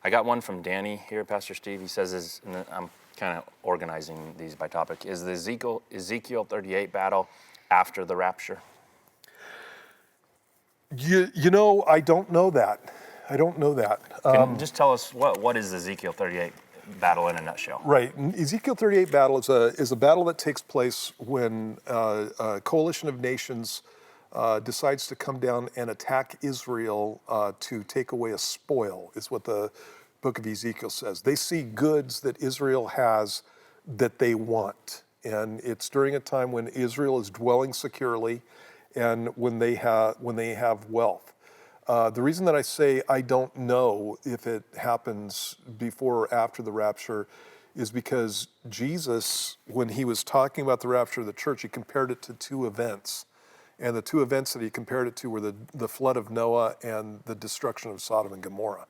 I got one from Danny here, Pastor Steve. He says, and I'm kind of organizing these by topic, is the Ezekiel 38 battle after the rapture? You know, I don't know that. I don't know that. Can you just tell us what is the Ezekiel 38 battle in a nutshell? Right. Ezekiel 38 battle is a battle that takes place when a coalition of nations decides to come down and attack Israel to take away a spoil, is what the book of Ezekiel says. They see goods that Israel has that they want. And it's during a time when Israel is dwelling securely and when they have wealth. The reason that I say I don't know if it happens before or after the rapture is because Jesus, when he was talking about the rapture of the church, he compared it to two events. And the two events that he compared it to were the flood of Noah and the destruction of Sodom and Gomorrah.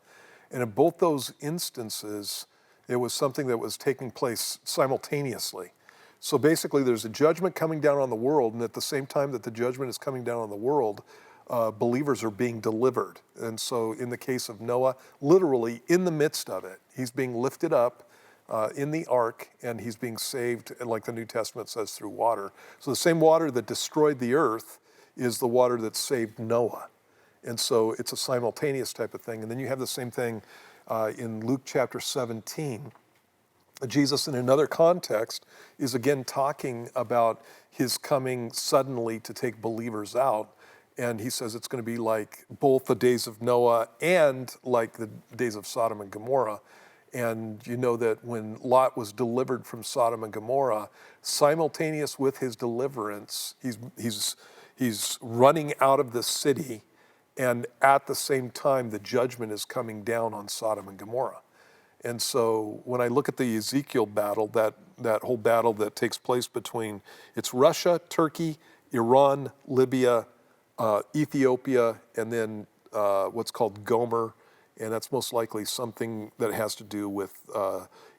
And in both those instances, it was something that was taking place simultaneously. So basically, there's a judgment coming down on the world, and at the same time that the judgment is coming down on the world, believers are being delivered. And so in the case of Noah, literally in the midst of it, he's being lifted up in the ark, and he's being saved, like the New Testament says, through water. So the same water that destroyed the earth is the water that saved Noah. And so it's a simultaneous type of thing. And then you have the same thing in Luke chapter 17. Jesus, in another context, is again talking about his coming suddenly to take believers out. And he says it's going to be like both the days of Noah and like the days of Sodom and Gomorrah. And you know that when Lot was delivered from Sodom and Gomorrah, simultaneous with his deliverance, he's running out of the city, and at the same time, the judgment is coming down on Sodom and Gomorrah. And so when I look at the Ezekiel battle, that whole battle that takes place between, it's Russia, Turkey, Iran, Libya, Ethiopia, and then what's called Gomer, and that's most likely something that has to do with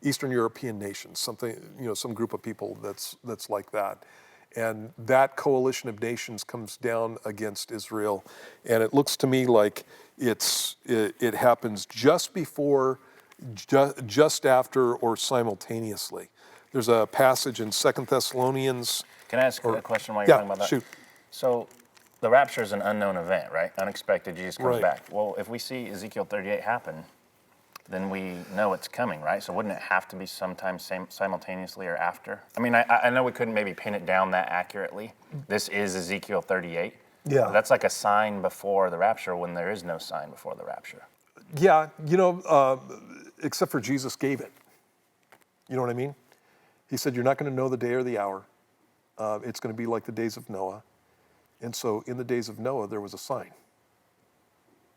Eastern European nations, something, some group of people that's like that. And that coalition of nations comes down against Israel, and it looks to me like it happens just before, just after, or simultaneously. There's a passage in 2 Thessalonians. Can I ask a question while you're talking about that? Shoot. So the rapture is an unknown event, right? Unexpected, Jesus comes Right. back. Well, if we see Ezekiel 38 happen, then we know it's coming, right? So wouldn't it have to be sometime simultaneously or after? I mean, I know we couldn't maybe pin it down that accurately. This is Ezekiel 38. Yeah. That's like a sign before the rapture when there is no sign before the rapture. Yeah, except for Jesus gave it. You know what I mean? He said, you're not going to know the day or the hour. It's going to be like the days of Noah. And so in the days of Noah, there was a sign.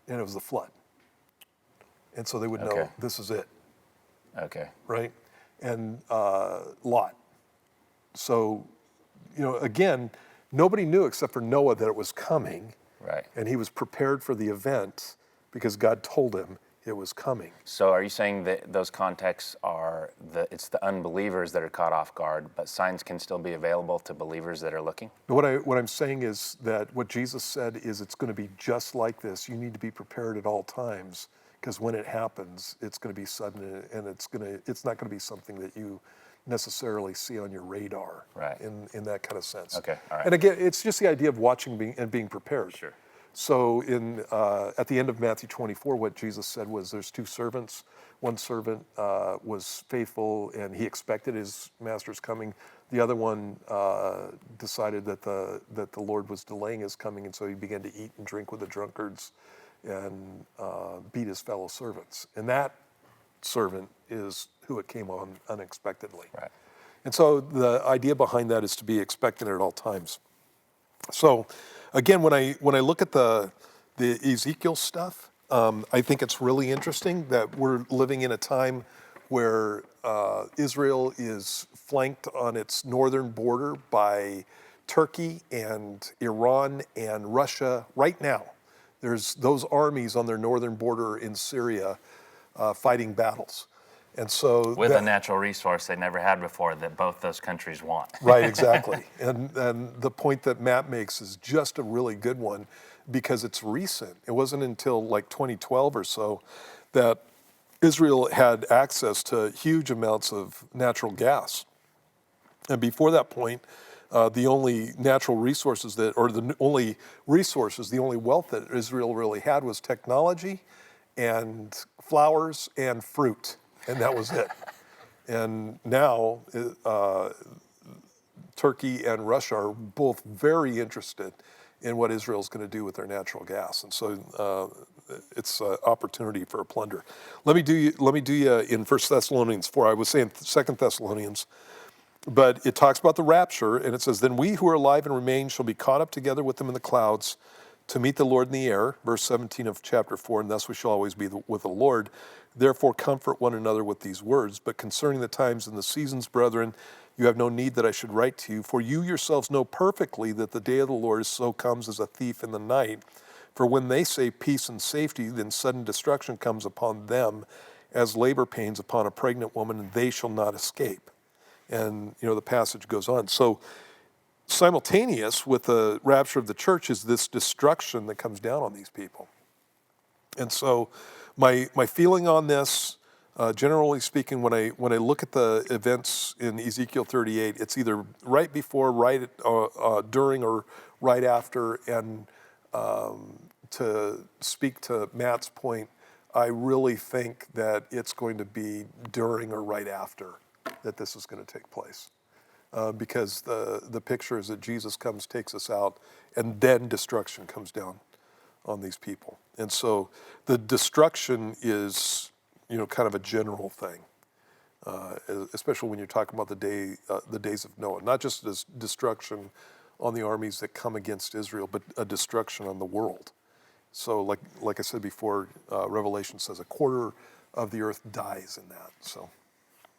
And it was the flood. And so they would know this is it. Okay. Right? And Lot. So, again, nobody knew except for Noah that it was coming. Right. And he was prepared for the event because God told him it was coming. So are you saying that those contexts are it's the unbelievers that are caught off guard, but signs can still be available to believers that are looking? What I'm saying is that what Jesus said is it's going to be just like this. You need to be prepared at all times, because when it happens, it's going to be sudden, and it's not going to be something that you necessarily see on your radar. Right. In that kind of sense. Okay. All right. And again, it's just the idea of watching and being prepared. Sure. So at the end of Matthew 24, what Jesus said was there's two servants. One servant was faithful and he expected his master's coming. The other one decided that the Lord was delaying his coming, and so he began to eat and drink with the drunkards and beat his fellow servants. And that servant is who it came on unexpectedly. Right. And so the idea behind that is to be expectant at all times. So again, when I look at the Ezekiel stuff, I think it's really interesting that we're living in a time where Israel is flanked on its northern border by Turkey and Iran and Russia right now. There's those armies on their northern border in Syria fighting battles. And so with a natural resource they never had before that both those countries want. Right, exactly. And the point that Matt makes is just a really good one because it's recent. It wasn't until like 2012 or so that Israel had access to huge amounts of natural gas. And before that point, the only natural resources the only wealth that Israel really had was technology and flowers and fruit, and that was it. And now Turkey and Russia are both very interested in what Israel's going to do with their natural gas, and so it's an opportunity for a plunder. Let me do you in 1 Thessalonians 4. I was saying 2 Thessalonians, but it talks about the rapture, and it says, "Then we who are alive and remain shall be caught up together with them in the clouds to meet the Lord in the air." Verse 17 of chapter 4, "And thus we shall always be with the Lord. Therefore comfort one another with these words. But concerning the times and the seasons, brethren, you have no need that I should write to you. For you yourselves know perfectly that the day of the Lord so comes as a thief in the night. For when they say peace and safety, then sudden destruction comes upon them as labor pains upon a pregnant woman, and they shall not escape." And, the passage goes on. So simultaneous with the rapture of the church is this destruction that comes down on these people. And so my feeling on this, generally speaking, when I look at the events in Ezekiel 38, it's either right before, during, or right after. And to speak to Matt's point, I really think that it's going to be during or right after that this is going to take place. Because the picture is that Jesus comes, takes us out, and then destruction comes down on these people. And so the destruction is, kind of a general thing, especially when you're talking about the days of Noah. Not just this destruction on the armies that come against Israel, but a destruction on the world. So like I said before, Revelation says a quarter of the earth dies in that. So.